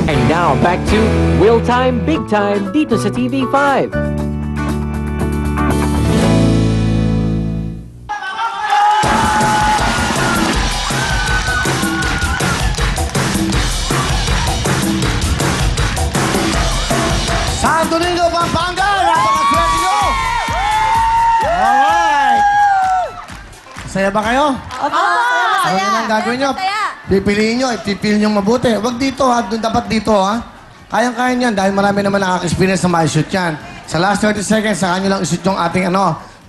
And now, back to Will Time, Big Time, dito sa TV5. Santo Domingo, Pampanga! Napakaswerte nyo! Alright! Masaya ba kayo? Ano nang gagawin nyo? Pipiliin nyo, ipipil nyo mabuti. Huwag dito ha, doon dapat dito ha. Kayang-kaya niyan dahil marami naman nakaka-experience na ma-shoot yan. Sa last 30 seconds, saka nyo lang ishoot yung ating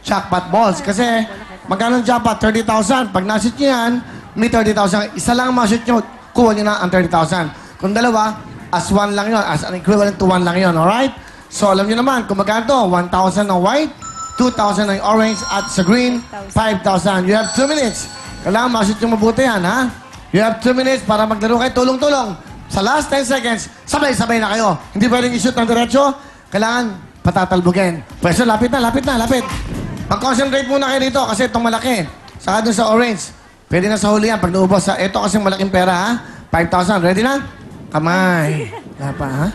jackpot balls. Kasi magkano ang jackpot? 30,000. Pag na-shoot nyo yan, may 30,000. Isa lang ang ma-shoot nyo, kuha nyo na ang 30,000. Kung dalawa, as one lang yun. As an equivalent to one lang yun, alright? So alam nyo naman, kung magkano to, 1,000 ng white, 2,000 ng orange, at sa green, 5,000. You have 2 minutes. Kailangan ma-shoot yung mabuti yan, ha? You have 2 minutes para maglaro kayo. Tulong-tulong. Sa last 10 seconds, sabay-sabay na kayo. Hindi pwedeng i-shoot ng diretso. Kailangan patatalbugin. Pwesto, lapit na, lapit na, lapit. Mag-concentrate muna kayo dito kasi itong malaki. Saka dun sa orange. Pwede na sa huli yan pag naubos sa ito kasing malaking pera, ha? 5,000. Ready na? Kamay. Wala pa, ha?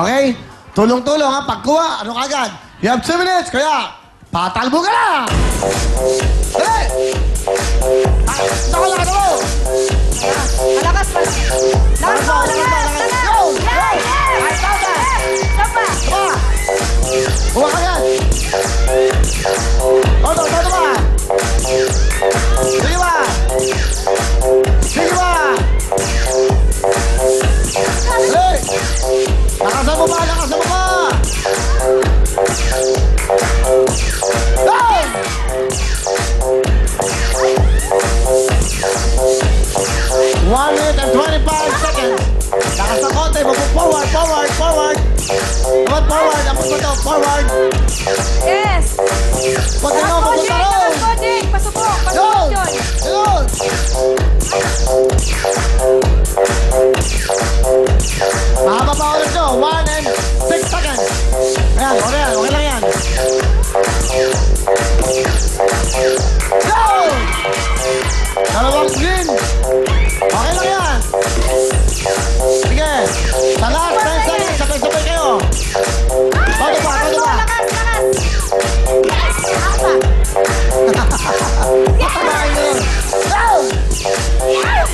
Okay. Tulong-tulong, ha? Pagkuha, ano kagad? You have 2 minutes, kaya patalbo ka na! Dali! Ako lang, ako! Malakas pa! Lakas mo! Lakas! Go! Yay! Ay, tama! Sapa! Tama! Buwa ka yan! Todo ba? Sige ba? Sige ba? Dali! Lakasan mo ba? Lakasan mo ba? Go! 1 minute and 25 seconds. Lakas ng konti. Forward, forward, forward. Come forward. Tapos mo ito. Forward. Yes! Pag ano, papunta ron. Coding! Pasubok! Yun! Pasubok yun! Yun! Mahaba pa ulit nyo. 1 and 6 seconds. Ayan, okay yan. Okay lang yan. Go! Dalawang green. Okay lang yan. Sige. Sa last 10 seconds, sabay-sabay kayo. Todo ba? Todo ba? Lakas! Lakas! Patabahin nyo yun. Go!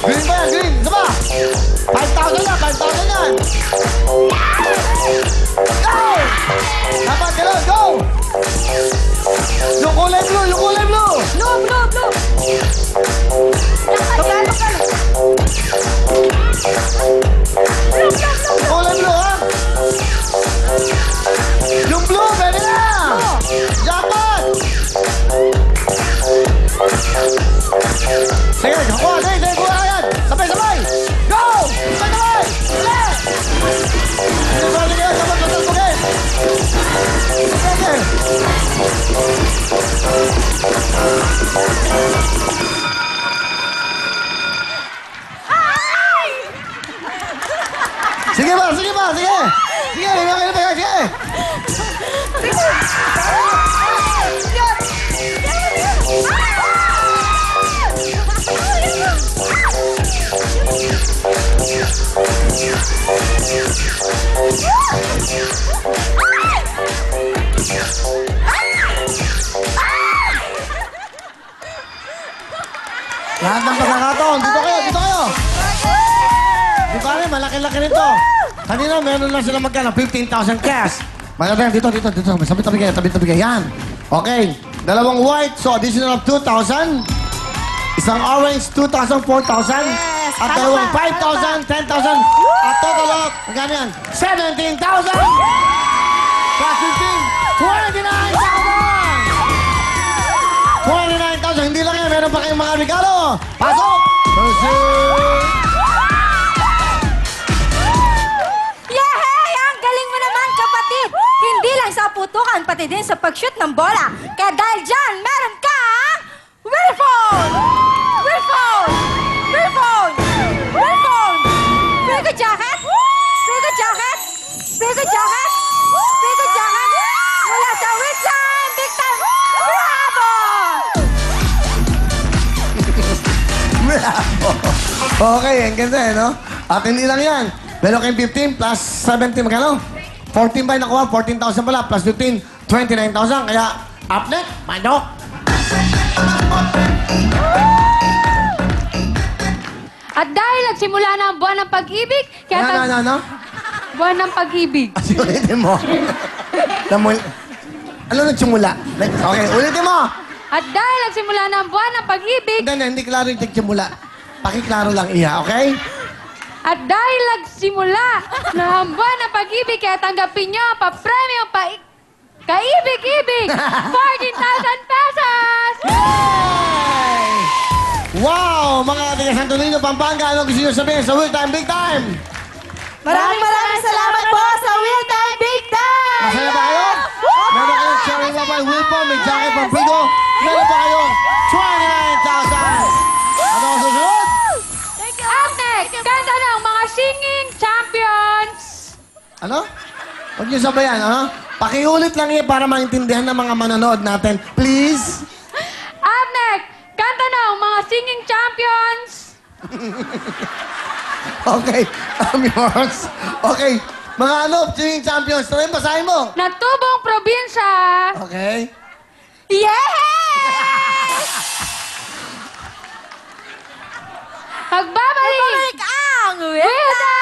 Green ba yan? Green. Isa ba? 5,000 yan. 5,000 yan. Go! Dapat gano'n. Go! Yung kulay blue. Yung kulay blue. Blue! Blue! Blue! Lakas! Lakas! Yung kulay blue, ha? Yung blue. Pwede na. Jackpot! Sige, kuha. Sige, kuha ka yan. Sabay, sabay. Go! Sabay, sabay. Ulit! Sige, sige. Sabay, sabay, sabay. Sige. Sige ba, sige ba, sige. Sige, sige, sige, sige. Lahat ng pagkakataon. Dito kayo, dito kayo. Di ba rin, malaki-laki nito. Kanina, meron lang sila magkano, 15,000 cash. Malaki, dito, dito, dito. Sabi-tabi kayo, tabi-tabi kayo. Yan. Okay. Dalawang white, so additional of 2,000. Isang orange, 2,000, 4,000. At dalawang 5,000, 10,000. At total of, magkano yan? 17,000! Plus 15, 29,000! 29,000, hindi lang yan. Meron pa kayong mga regalo. Pasok! Yehey! Ang galing mo naman, kapatid! Hindi lang sa putukan, pati din sa pag-shoot ng bola. Kaya dahil dyan, meron kang Willphone! Willphone! Willphone! Willphone! Free jacket? Free jacket? Free jacket? Free jacket? Mula sa Will Time! Big Time! Bravo! Okay, ang ganda eh, no? At hindi lang yan. Meron kayong 15 plus 17, magkano? 14 ba yung nakuha? 14,000 pala, plus 15, 29,000. Kaya, up next, manok. At dahil nagsimula na ang buwan ng pag-ibig, kaya Ano? buwan ng pag-ibig. Ulitin mo. Ano nagsimula? Okay, ulitin mo. At dahil nagsimula na ang buwan ng pag-ibig, Hindi klaro yung nagsimula. Pakiklaro lang iya, okay? at dahil nagsimula na ang buwan ng pag-ibig, kaya tanggapin nyo ang pa-premium kaibig-ibig, 14,000 pesos! Wow! Mga taga Santo Niño, Pampanga, ano gusto nyo sabihin sa Will Time Big Time? Maraming salamat po sa Will Time Big Time! Masaya ba kayo? Meron kayong Cherry Mobile Will po, may jacket from Frigo. Meron pa kayong 29,000! Ano ang susunod? Up next, kanta ng mga singing champions! Ano? Huwag niyo sabayan, ha? Pakiulit lang yan para maintindihan ng mga manonood natin. Please? Up next, kanta ng mga singing champions! Okay, I'm yours. Okay, mga singing champions, try basahin mo. Na tubong probinsya! Okay. Yay! Pagbabalik Balik ang with the